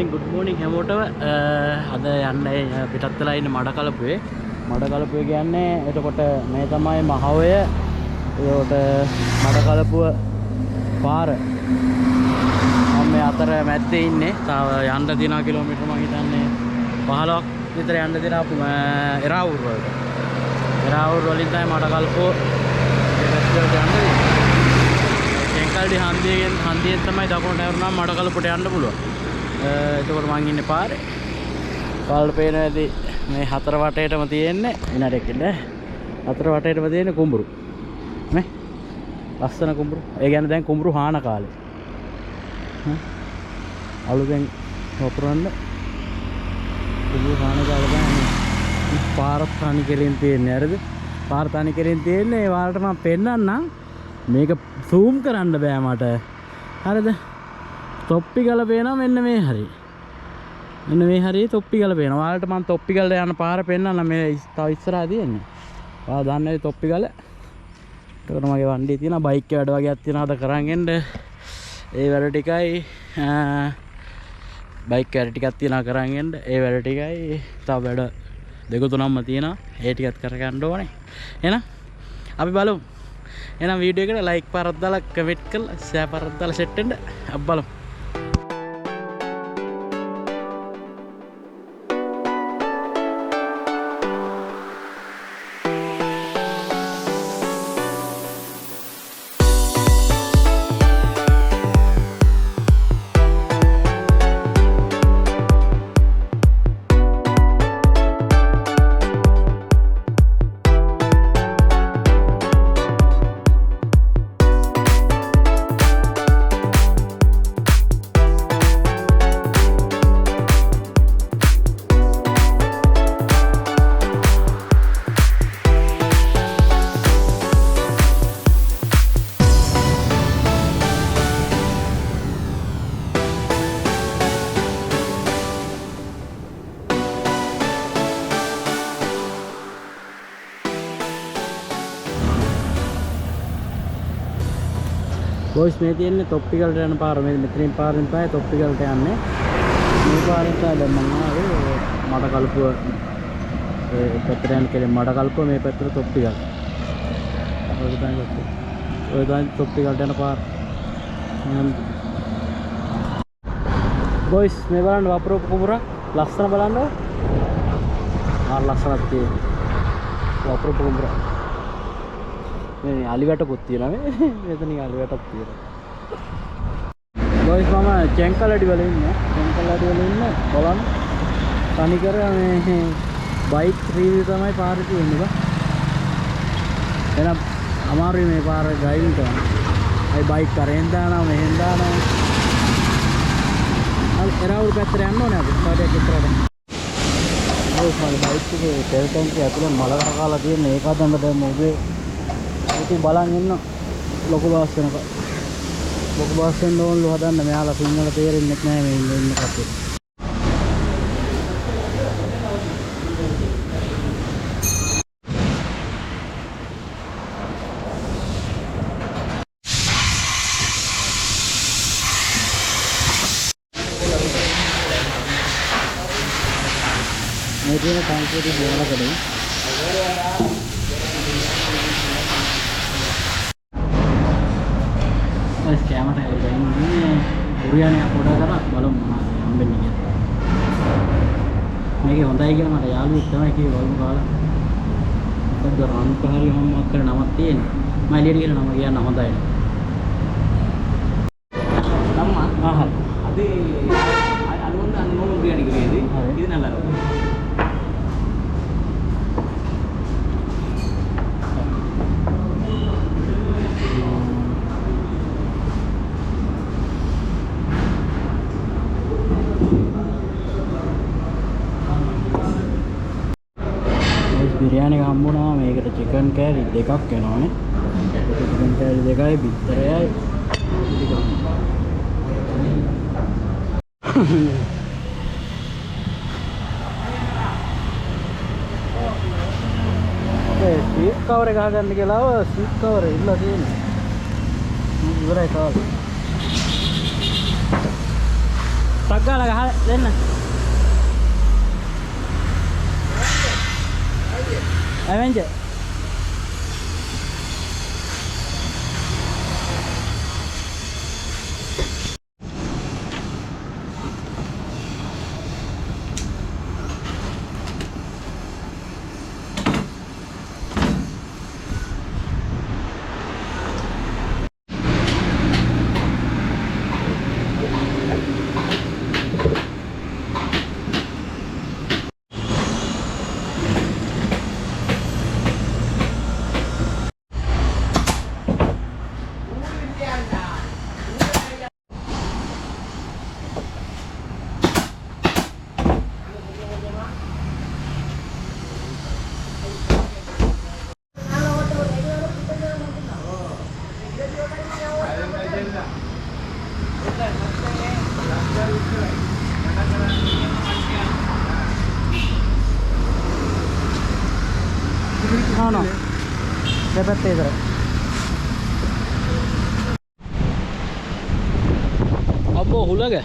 morning හැමෝටම අද යන්නේ පිටත් වෙලා ඉන්නේ මඩකලපුවේ. මඩකලපුවේ කියන්නේ එතකොට මේ තමයි මහවය. ඒකට මඩකලපුව පාර. මම මේ අතර මැද්දේ ඉන්නේ. තව යන්න දිනා කිලෝමීටර මම හිතන්නේ 15ක් විතර යන්න දිනා එරාවුර වලට. එරාවුර වලින් තමයි මඩකලපුව පැත්තට යන්නේ. චෙන්කල්ඩි හන්දියෙන් තමයි දකුණට යවුනම මඩකලපුවට යන්න පුළුවන්. එතකොට මං ඉන්නේ පාරේ. පාරේ පේන ඇති මේ හතර වටේටම තියෙන්නේ ඉනරෙකෙල. හතර වටේටම තියෙන්නේ කුඹුරු. නේ? ලස්සන කුඹුරු. ඒ කියන්නේ දැන් කුඹුරු හාන කාලේ. අලුතෙන් වපුරන්න කුඹුරු හාන කාලේ දැන් පාරත් තනි කෙලින් තියෙන්නේ. හරිද? පාර තනි කෙලින් තියෙන්නේ. ඒ වලට මම පෙන්නන්නම්. මේක zoom කරන්න බෑ මට. හරිද? තොප්පි ගල පේනවා මෙන්න මේ හරිය. මෙන්න මේ හරිය තොප්පි ගල පේනවා. ඔයාලට මම තොප්පි ගල යන පාර පෙන්නන්න මේ තව ඉස්සරහා තියෙන්නේ. ඔයා දන්නේ තොප්පි ගල. ඒකට මගේ වණ්ඩියේ තියෙන බයික් එක වැඩ වගේක් තියෙනවා අද කරන් එන්න. ඒ වැඩ ටිකයි බයික් වැඩ ටිකක් තියෙනවා කරන් එන්න. ඒ වැඩ ටිකයි තව වැඩ දෙක තුනක්ම තියෙනවා. ඒ ටිකත් කරගන්න ඕනේ. එහෙනම් අපි බලමු. එහෙනම් වීඩියෝ එකට ලයික් පාරක් දාලා කමෙන්ට් කරලා ෂෙයා පාරක් දාලා සෙට් වෙන්න අපි බලමු. බොයිස් මේ තියෙන්නේ තොප්පි ගලට යන පාර. මේ මෙතනින් පාරෙන් තමයි තොප්පි ගලට යන්නේ. මේ පාරෙන් තමයි දැන් මම ආවේ මඩකලපුව ඒ පැත්තට යන කෙලේ මඩකලපුව මේ පැත්තට තොප්පි ගල. ඔය තමයි තොප්පි ගලට යන පාර. බොයිස් මේ බලන්න වපුරපු කුඹුර ලස්සන බලන්න. ලස්සනක් තියෙනවා. වපුරපු කුඹුර. මේ අලිවැටකුත් තියෙනවා මේ. මෙතනින් අලිවැටක් තියෙනවා. බොයිස් මම චෙන්කලඩි වල ඉන්නේ. චෙන්කලඩි වල ඉන්නේ බලන්න. තනිකර මේ බයික් රිව්යු තමයි පාරේ තියෙන්නේ බා. එහෙනම් අමාරුයි මේ පාර ඩ්‍රයිවිං කරන්න. අයි බයික් කරෙන් දානවා මෙහෙන් දානවා. අර එරාවුරු පැත්තට යන්න ඕනේ අපි. ස්ටාර්ට් එකක් විතරට. බොයිස් මගේ බයික් එකේ තෙල් ටැංකිය ඇතුලේ මල කරකාලා තියෙන ඒක අදන්න දැන් මොකද ඉතින් බලන් ඉන්න ලොකු බස් වෙනකම්. ලොකු බස් වෙන්න ඕනලු හදන්න. මෙයාලා සිංහල තේරෙන්නේ නැහැ මේ ඉන්න කට්ටිය. මේ තියෙන ටැංකියේ බෝල කඩේ කැමරට ඇවිල්ලා බුරියානි අපෝඩා කරලා බලමු මොනවද හම්බෙන්නේ කියලා. මේකේ හොඳයි කියලා මට යාළුවෙක් තමයි කිව්වේ වල්මු කාලා. මොකද රන්ක හරි මොකක් කර නමක් තියෙන්නේ. මම එළියට ගිහලා නම කියන්න හොඳයි. අම්මා ආහල්. අද අනුන් බුරියානි කිව්වේදී ඉතින් නල්ලා. බිරියානි එක හම්බුණා. මේකට චිකන් කෑලි දෙකක් එනවානේ. චිකන් කෑලි දෙකයි බිත්තරයයි ඒ සීට් කවර් එක ගහගන්න කියලා සීට් කවර් ඉල්ලලා තියෙනවා. ඉවරයි කාලේ. ටක් ගාලා ගහලා දෙන්න. Avenger. No. Depättää idhar. Abbo hulaga.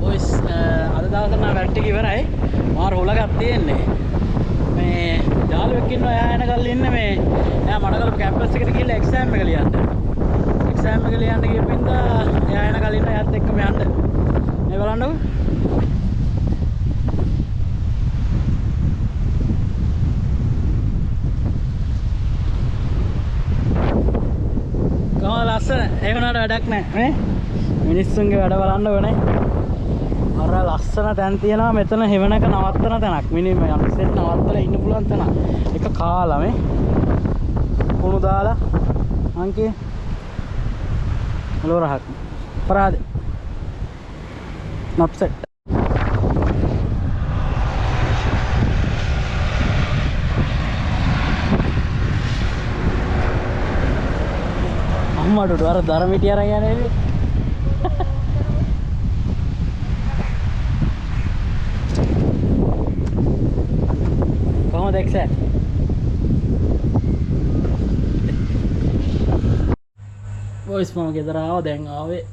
Boys අද දවසේ නම් වැට් එක ඉවරයි. මාර හුලගක් තියෙන්නේ. මේ යාළුවෙක් ඉන්නවා එයා එනකල් ඉන්නේ මේ එයා මඩකලපු කැම්පස් එකට ගිහිල්ලා එක්සෑම් එක ලියන්න. එක්සෑම් එක ලියන්න ගිහින් එයා එනකල් ඉන්න එයාත් එක්කම යන්න. මේ බලන්නකෝ. කොහොමද ලස්සන? ඒ වුණාට වැඩක් නැහැ නේ. මිනිස්සුන්ගේ වැඩ බලන්න ඕනේ. අර ලස්සන තැන් තියෙනවා මෙතන හෙවණක නවත්තන තැනක්. මිනිම යම්සෙත් නවත්තලා ඉන්න පුළුවන් තැනක්. එක කාලා මේ කුණු දාලා අංකේ ලෝරහක් පරාද නප්සෙට් අම්මඩට අර ධර්මිටිය අරන් යන්නේ කොහොමද එක්සෑ වොයිස් මම ගෙදර ආවා දැන් ආවේ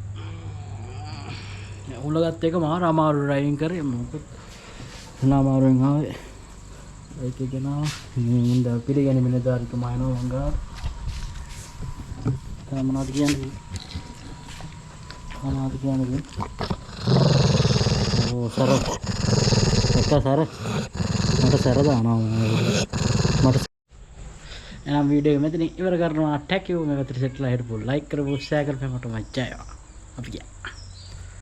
උලගත් එක මාර අමාරු ඩ්‍රයිවිං කරේ මොකද අමාරුවෙන් ආවේ ඒක ගෙනාවා මින්ද පිළිගන්නේ මිනදාරික මායනෝ වංගා මොනවද කියන්නේ ඕ සර එක සර මට සර දානවා මට එනම් වීඩියෝ එක මෙතන ඉවර කරනවා ටැක් යූ මේකට සෙට්ලා හිටපු ලයික් කරපු ෂෙයා කරපු මට මච්චාය අපි ගියා